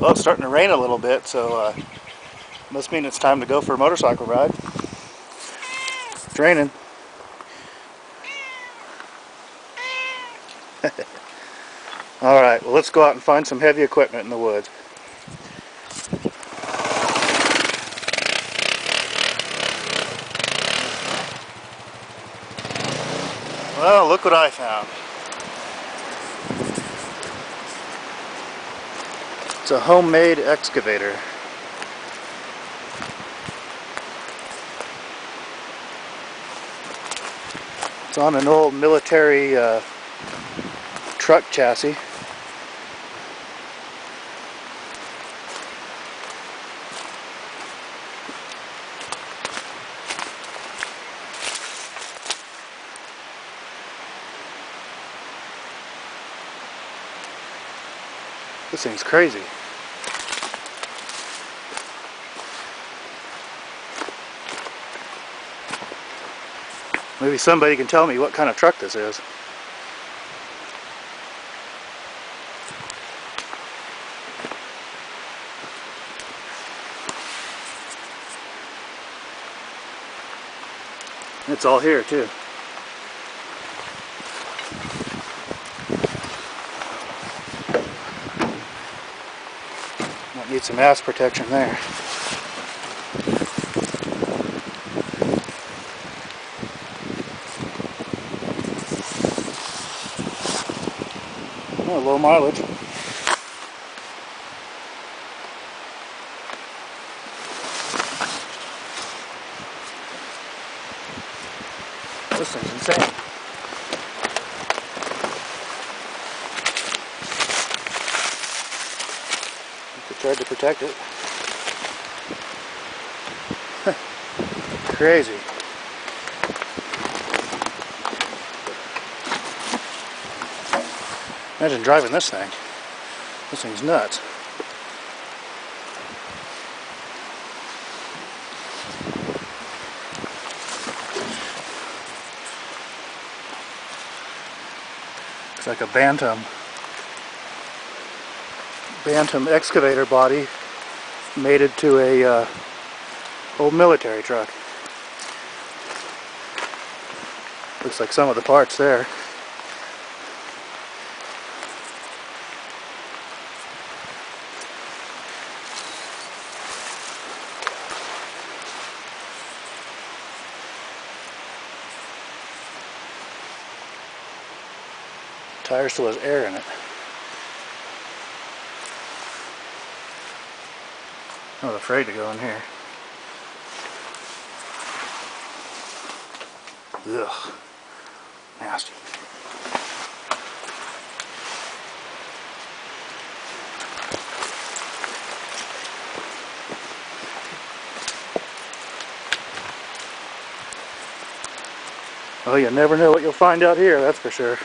Well, it's starting to rain a little bit, so must mean it's time to go for a motorcycle ride. It's raining. Alright, well let's go out and find some heavy equipment in the woods. Well, look what I found. It's a homemade excavator. It's on an old military truck chassis. This thing's crazy. Maybe somebody can tell me what kind of truck this is. It's all here too. Might need some ass protection there. Oh, low mileage. This thing's insane. I tried to protect it. Crazy. Imagine driving this thing. This thing's nuts. It's like a Bantam excavator body mated to a old military truck. Looks like some of the parts there. Tire still has air in it. I was afraid to go in here. Ugh. Nasty. Well, you never know what you'll find out here, that's for sure.